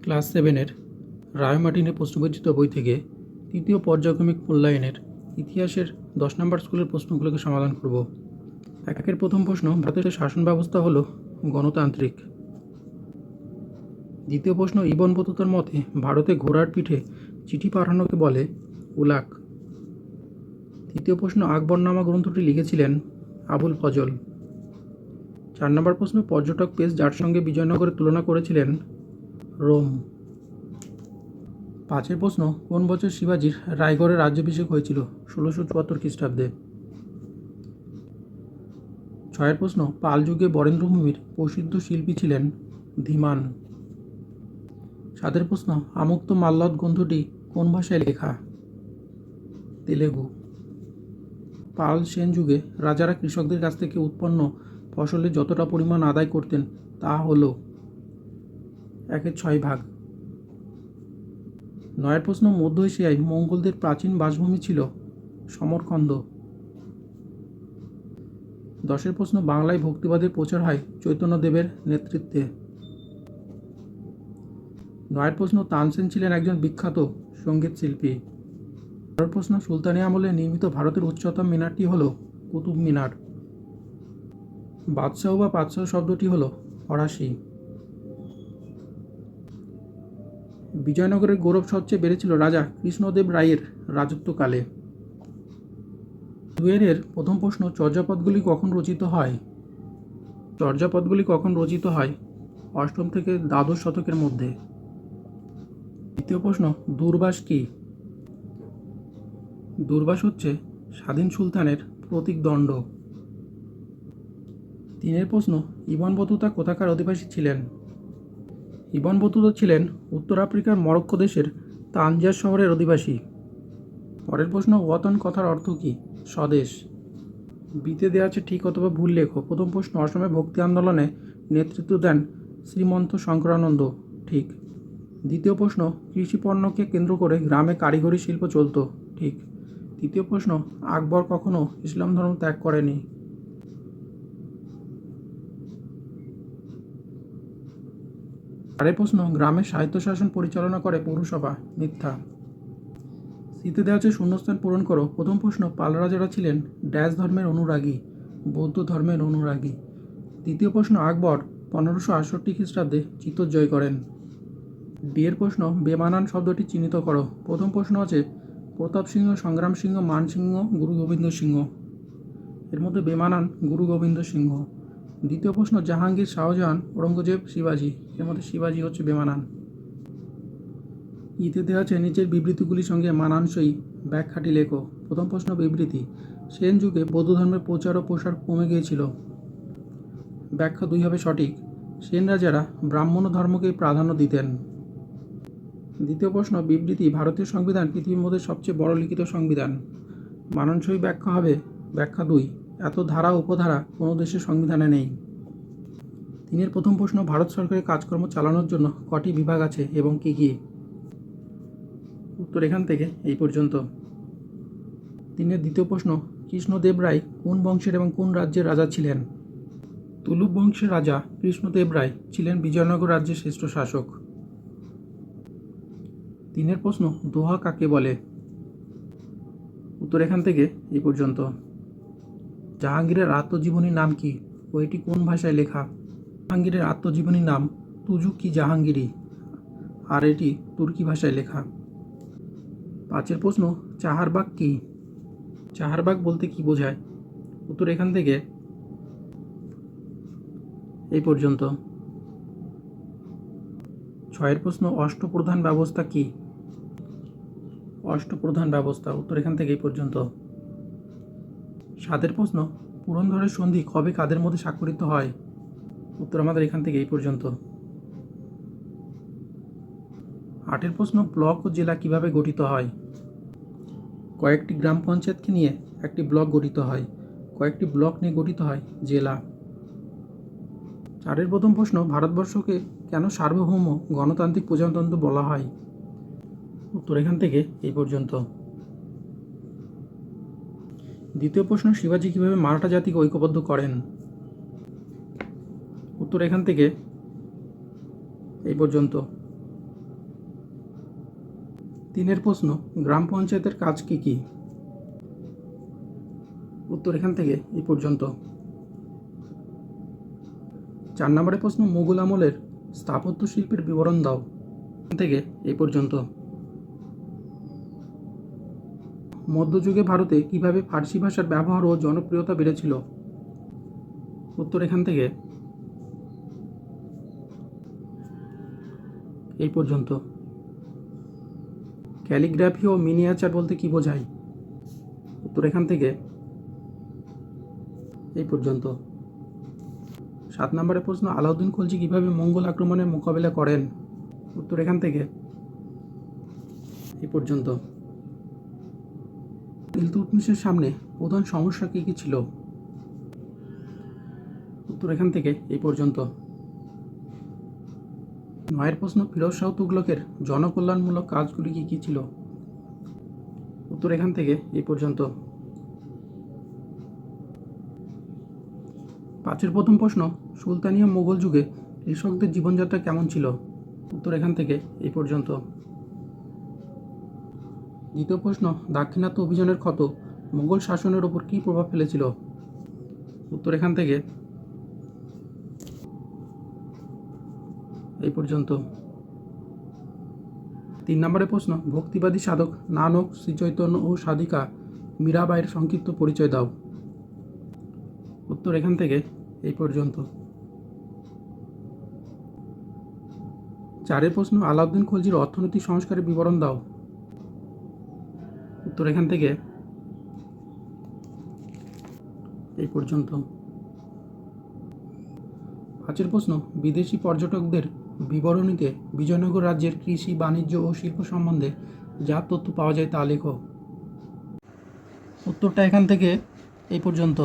Class 7-এর রায় মার্টিনের প্রশ্নবিচিত বই থেকে তৃতীয় পর্যায়ক্রমিক মূল্যায়নের ইতিহাসের 10 নম্বর স্কুলের প্রশ্নগুলোকে সমাধান করব। একের প্রথম প্রশ্ন, ভারতের শাসন ব্যবস্থা হলো গণতান্ত্রিক। দ্বিতীয় প্রশ্ন, ইবন বতুতার মতে ভারতে ঘোড়ার পিঠে চিঠি পাঠানোকে বলে উলাক। তৃতীয় প্রশ্ন, আকবরনামা গ্রন্থটি লিখেছিলেন আবুল ফজল। 4 নম্বর প্রশ্ন, পর্যটক পেজ যার সঙ্গে বিজয়নগরের তুলনা করেছিলেন রোম। 5 প্রশ্ন, কোন বছর শিবাজির রায়গড়ে রাজ্যাভিষেক হয়েছিল? 1674 খ্রিস্টাব্দে। 6 প্রশ্ন, পাল যুগে বরেন্দ্রভূমির প্রসিদ্ধ শিল্পী ছিলেন ধীমান। 7 প্রশ্ন, আমুক্ত মাল্যদ গ্রন্থটি কোন ভাষায় লেখা? তেলেগু। পাল সেন যুগে রাজারা কৃষকদের কাছ থেকে উৎপন্ন ফসলের যতটা পরিমাণ আদায় করতেন তা হল 1/6 ভাগ। 9 প্রশ্ন, মধ্য এশিয়ায় মঙ্গোলদের প্রাচীন বাসভূমি ছিল সমরকন্দ। 10 প্রশ্ন, বাংলায় ভক্তিবাদের প্রচার হয় চৈতন্যদেবের নেতৃত্বে। 9 প্রশ্ন, তানসেন ছিলেন একজন বিখ্যাত সঙ্গীত শিল্পী। 11 প্রশ্ন, সুলতানি আমলে নির্মিত ভারতের উচ্চতম মিনারটি হল কুতুব মিনার। বাদশাহ বা পাতশাহ শব্দটি হল ফরাসি। বিজয়নগরের গৌরব সবচেয়ে বেড়েছিল রাজা কৃষ্ণদেব রায়ের রাজত্বকালে। 2 প্রথম প্রশ্ন, চর্যাপদগুলি কখন রচিত হয়? চর্যাপদগুলি কখন রচিত হয়? 8ম থেকে দ্বাদশ শতকের মধ্যে। দ্বিতীয় প্রশ্ন, দূর্বাস কি? দূর্বাস হচ্ছে স্বাধীন সুলতানের প্রতীকদণ্ড। 3 প্রশ্ন, ইবন বতুতা কোথাকার অধিবাসী ছিলেন? ইবন বতুতা ছিলেন উত্তর আফ্রিকার মরক্কো দেশের তানজার শহরের অধিবাসী। পরের প্রশ্ন, ওয়াতন কথার অর্থ কী? স্বদেশ। বিতে দেওয়া আছে ঠিক অথবা ভুল লেখো। প্রথম প্রশ্ন, অসমে ভক্তি আন্দোলনে নেতৃত্ব দেন শ্রীমন্ত শঙ্করানন্দ। ঠিক। দ্বিতীয় প্রশ্ন, কৃষি পণ্যকে কেন্দ্র করে গ্রামে কারিগরি শিল্প চলত। ঠিক। তৃতীয় প্রশ্ন, আকবর কখনো ইসলাম ধর্ম ত্যাগ করেনি। চারের প্রশ্ন, গ্রামের স্বায়ত্তশাসন পরিচালনা করে পৌরসভা। মিথ্যা। সিতে দেওয়া আছে শূন্যস্থান পূরণ করো। প্রথম প্রশ্ন, পাল রাজারা ছিলেন ড্যাশ ধর্মের অনুরাগী। বৌদ্ধ ধর্মের অনুরাগী। দ্বিতীয় প্রশ্ন, আকবর 1568 খ্রিস্টাব্দে চিত্তর জয় করেন। ডিয়ের প্রশ্ন, বেমানান শব্দটি চিহ্নিত করো। প্রথম প্রশ্ন আছে প্রতাপ সিংহ, সংগ্রাম সিংহ, মান সিংহ, গুরু গোবিন্দ সিংহ। এর মধ্যে বেমানান গুরু গোবিন্দ সিংহ। দ্বিতীয় প্রশ্ন, জাহাঙ্গীর, শাহজাহান, ঔরঙ্গজেব, শিবাজি। এর মধ্যে শিবাজি হচ্ছে বেমানান। ইতে দেওয়া আছে নিচের বিবৃতিগুলির সঙ্গে মানানসই ব্যাখ্যাটি লেখো। প্রথম প্রশ্ন, বিবৃতি, সেন যুগে বৌদ্ধ ধর্মের প্রচার ও প্রসার কমে গিয়েছিল। ব্যাখ্যা 2 হবে সঠিক। সেন রাজারা ব্রাহ্মণ ধর্মকে প্রাধান্য দিতেন। দ্বিতীয় প্রশ্ন, বিবৃতি, ভারতীয় সংবিধান পৃথিবীর মধ্যে সবচেয়ে বড় লিখিত সংবিধান। মানানসই ব্যাখ্যা হবে ব্যাখ্যা 2, এত ধারা উপধারা কোনো দেশের সংবিধানে নেই। 3 প্রথম প্রশ্ন, ভারত সরকারের কাজকর্ম চালানোর জন্য কটি বিভাগ আছে এবং কী কী? উত্তর এখান থেকে এই পর্যন্ত। 3 দ্বিতীয় প্রশ্ন, কৃষ্ণদেব রায় কোন বংশের এবং কোন রাজ্যের রাজা ছিলেন? তুলুপ বংশের রাজা কৃষ্ণদেব রায় ছিলেন বিজয়নগর রাজ্যের শ্রেষ্ঠ শাসক। 3 প্রশ্ন, দোহা কাকে বলে? উত্তর এখান থেকে এই পর্যন্ত। জাহাঙ্গীরের আত্মজীবনীর নাম কি ও এটি কোন ভাষায় লেখা? জাহাঙ্গীরের আত্মজীবনীর নাম তুজুক কি জাহাঙ্গীরি, আর এটি তুর্কি ভাষায় লেখা। 5 প্রশ্ন, চাহারবাগ কি? চাহারবাগ বলতে কি বোঝায়? উত্তর এখান থেকে এই পর্যন্ত। 6 প্রশ্ন, অষ্টপ্রধান ব্যবস্থা কি? অষ্টপ্রধান ব্যবস্থা। উত্তর এখান থেকে এই পর্যন্ত। 7 প্রশ্ন, পুরন্দরের সন্ধি কবে কাদের মধ্যে স্বাক্ষরিত হয়? উত্তর আমাদের এখান থেকে এই পর্যন্ত। 8 প্রশ্ন, ব্লক ও জেলা কিভাবে গঠিত হয়? কয়েকটি গ্রাম পঞ্চায়েতকে নিয়ে একটি ব্লক গঠিত হয়। কয়েকটি ব্লক নিয়ে গঠিত হয় জেলা। 4 প্রথম প্রশ্ন, ভারতবর্ষকে কেন সার্বভৌম গণতান্ত্রিক প্রজাতন্ত্র বলা হয়? উত্তর এখান থেকে এই পর্যন্ত। দ্বিতীয় প্রশ্ন, শিবাজি কিভাবে মারাঠা জাতিকে ঐক্যবদ্ধ করেন? উত্তর এখান থেকে এই পর্যন্ত। তিনের প্রশ্ন, গ্রাম পঞ্চায়েতের কাজ কি কি? উত্তর এখান থেকে এই পর্যন্ত। 4 নম্বরের প্রশ্ন, মুঘল আমলের স্থাপত্য শিল্পের বিবরণ দাও। এখান থেকে এই পর্যন্ত। মধ্যযুগে ভারতে কিভাবে ফার্সি ভাষার ব্যবহার ও জনপ্রিয়তা বেড়েছিল? উত্তর এখান থেকে এই পর্যন্ত। ক্যালিগ্রাফি ও মিনিয়েচার বলতে কি বোঝায়? উত্তর এখান থেকে এই পর্যন্ত। 7 নম্বরের প্রশ্ন, আলাউদ্দিন খলজি কিভাবে মঙ্গল আক্রমণের মোকাবিলা করেন? উত্তর এখান থেকে এই পর্যন্ত। ইলতুৎমিশের সামনে প্রধান সমস্যা কী কী ছিল? উত্তর এখান থেকে এই পর্যন্ত। 9 প্রশ্ন, ফিরোজ শাহ তুগলকের জনকল্যাণমূলক কাজগুলি কী কী ছিল? উত্তর এখান থেকে এই পর্যন্ত। 5 প্রথম প্রশ্ন, সুলতানিয়া মোগল যুগে কৃষকদের জীবনযাত্রা কেমন ছিল? উত্তর এখান থেকে এই পর্যন্ত। 2 প্রশ্ন, দাক্ষিণাত্য অভিযানের ক্ষত মোগল শাসনের ওপর কী প্রভাব ফেলেছিল? উত্তর এখান থেকে এই পর্যন্ত। 3 নম্বরের প্রশ্ন, ভক্তিবাদী সাধক নানক, শ্রীচৈতন্য ও সাধিকা মীরাবাইয়ের সংক্ষিপ্ত পরিচয় দাও। উত্তর এখান থেকে এই পর্যন্ত। 4 প্রশ্ন, আলাউদ্দিন খলজির অর্থনৈতিক সংস্কারের বিবরণ দাও। উত্তর এখান থেকে এই পর্যন্ত। 5 প্রশ্ন, বিদেশি পর্যটকদের বিবরণীতে বিজয়নগর রাজ্যের কৃষি, বাণিজ্য ও শিল্প সম্বন্ধে যা তথ্য পাওয়া যায় তা লেখো। উত্তরটা এখান থেকে এই পর্যন্ত।